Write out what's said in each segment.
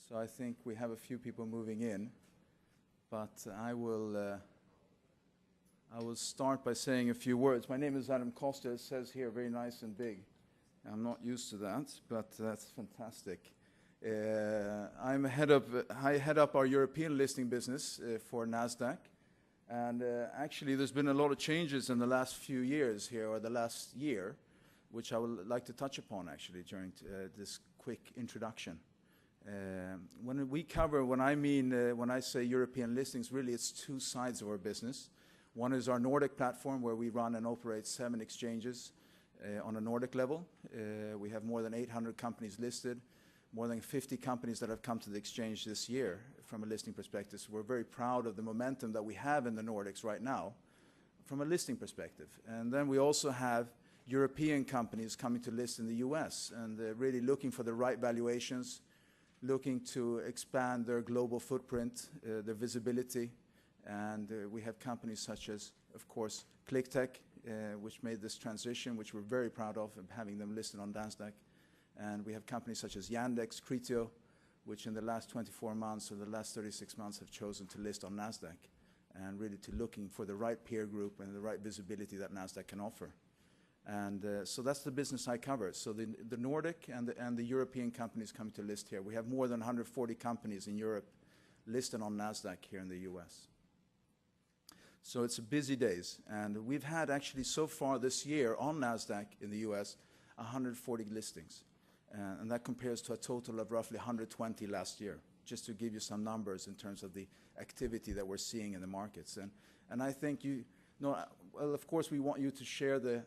So I think we have a few people moving in, but I will start by saying a few words. My name is Adam Kostyal. It says here very nice and big. I'm not used to that, but that's fantastic. I head up our European listing business for Nasdaq, and actually there's been a lot of changes in the last few years here, or the last year, which I would like to touch upon actually during this quick introduction. When I say European listings, really it's two sides of our business. One is our Nordic platform, where we run and operate 7 exchanges on a Nordic level. We have more than 800 companies listed, more than 50 companies that have come to the exchange this year from a listing perspective. So we're very proud of the momentum that we have in the Nordics right now from a listing perspective. And then we also have European companies coming to list in the US, and they're really looking for the right valuations, looking to expand their global footprint, their visibility. And we have companies such as, of course, ClickTech, which made this transition, which we're very proud of having them listed on Nasdaq. And we have companies such as Yandex, Criteo, which in the last 24 months or the last 36 months have chosen to list on Nasdaq, and really to looking for the right peer group and the right visibility that Nasdaq can offer. And so that's the business I cover. So the Nordic and the European companies coming to list here. We have more than 140 companies in Europe listed on Nasdaq here in the US. So it's busy days. And we've had actually so far this year on Nasdaq in the US 140 listings. And that compares to a total of roughly 120 last year, just to give you some numbers in terms of the activity that we're seeing in the markets. And I think well, of course, we want you to share the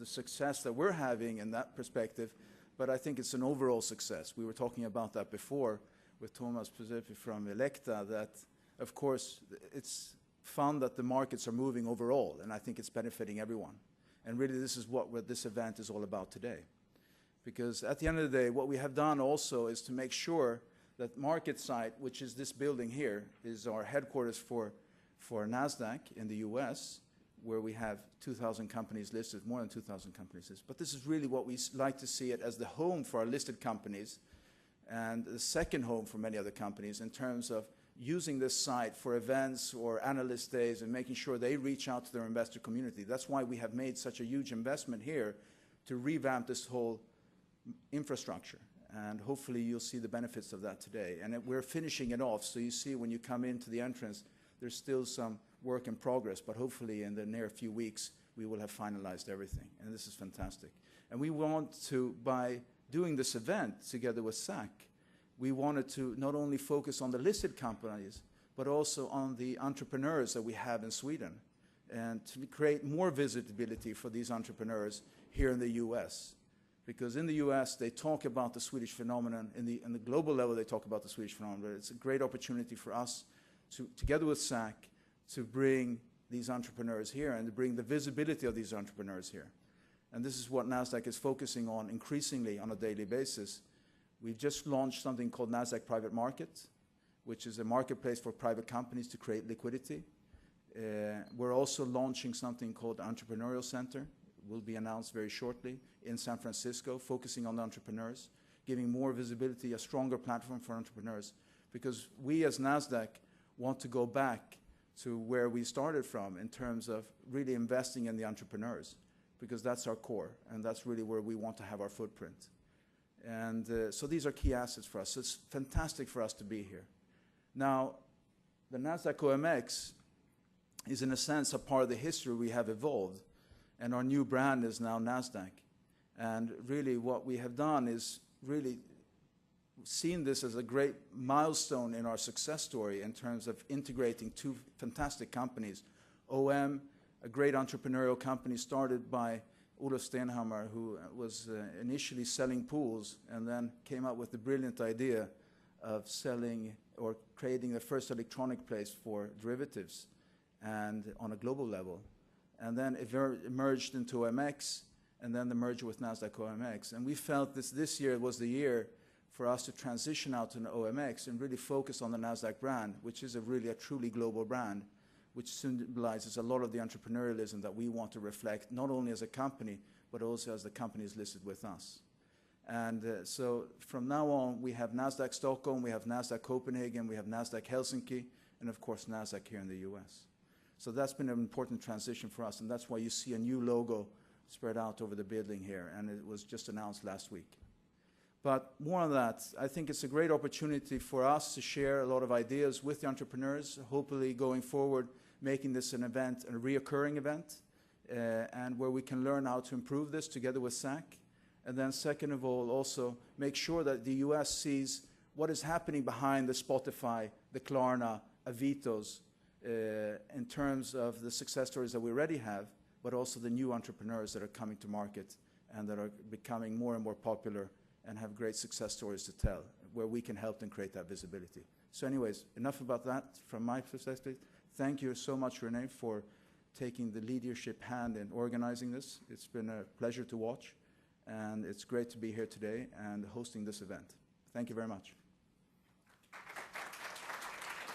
success that we're having in that perspective, but I think it's an overall success. We were talking about that before with Thomas Puzepi from Electa, that, of course, it's fun that the markets are moving overall, and I think it's benefiting everyone. And really, this is what this event is all about today. Because at the end of the day, what we have done also is to make sure that Market Site, which is this building here, is our headquarters for Nasdaq in the US, where we have 2,000 companies listed, more than 2,000 companies listed. But this is really what we like to see it as the home for our listed companies, and the second home for many other companies in terms of using this site for events or analyst days and making sure they reach out to their investor community. That's why we have made such a huge investment here to revamp this whole infrastructure. And hopefully you'll see the benefits of that today. And we're finishing it off, so you see when you come into the entrance, there's still some work in progress, but hopefully in the near few weeks, we will have finalized everything. And this is fantastic. And we want to, by doing this event together with SAC, we wanted to not only focus on the listed companies, but also on the entrepreneurs that we have in Sweden, and to create more visibility for these entrepreneurs here in the US. Because in the US, they talk about the Swedish phenomenon. In the global level, they talk about the Swedish phenomenon. It's a great opportunity for us to, together with SAC, to bring these entrepreneurs here and to bring the visibility of these entrepreneurs here. And this is what Nasdaq is focusing on increasingly on a daily basis. We've just launched something called Nasdaq Private Market, which is a marketplace for private companies to create liquidity. We're also launching something called Entrepreneurial Center. Will be announced very shortly in San Francisco, focusing on the entrepreneurs, giving more visibility, a stronger platform for entrepreneurs. Because we as Nasdaq want to go back to where we started from in terms of really investing in the entrepreneurs, because that's our core, and that's really where we want to have our footprint. And so these are key assets for us. So it's fantastic for us to be here. Now, the Nasdaq OMX is in a sense a part of the history we have evolved, and our new brand is now Nasdaq. And really what we have done is really seen this as a great milestone in our success story in terms of integrating 2 fantastic companies. OM, a great entrepreneurial company started by Olof Stenhammar, who was initially selling pools and then came up with the brilliant idea of selling or creating the first electronic place for derivatives and on a global level. And then it emerged into OMX, and then the merger with Nasdaq OMX. And we felt this year was the year for us to transition out to an OMX and really focus on the Nasdaq brand, which is really a truly global brand, which symbolizes a lot of the entrepreneurialism that we want to reflect, not only as a company, but also as the companies listed with us. And so from now on, we have Nasdaq Stockholm, we have Nasdaq Copenhagen, we have Nasdaq Helsinki, and of course Nasdaq here in the US. So that's been an important transition for us, and that's why you see a new logo spread out over the building here, and it was just announced last week. But more on that, I think it's a great opportunity for us to share a lot of ideas with the entrepreneurs, hopefully going forward, making this an event, a reoccurring event, and where we can learn how to improve this together with SAC. And then second of all, also make sure that the US sees what is happening behind the Spotify, the Klarna, Avitos, in terms of the success stories that we already have, but also the new entrepreneurs that are coming to market and that are becoming more and more popular and have great success stories to tell, where we can help them create that visibility. So anyways, enough about that from my perspective. Thank you so much, Renee, for taking the leadership hand in organizing this. It's been a pleasure to watch, and it's great to be here today and hosting this event. Thank you very much.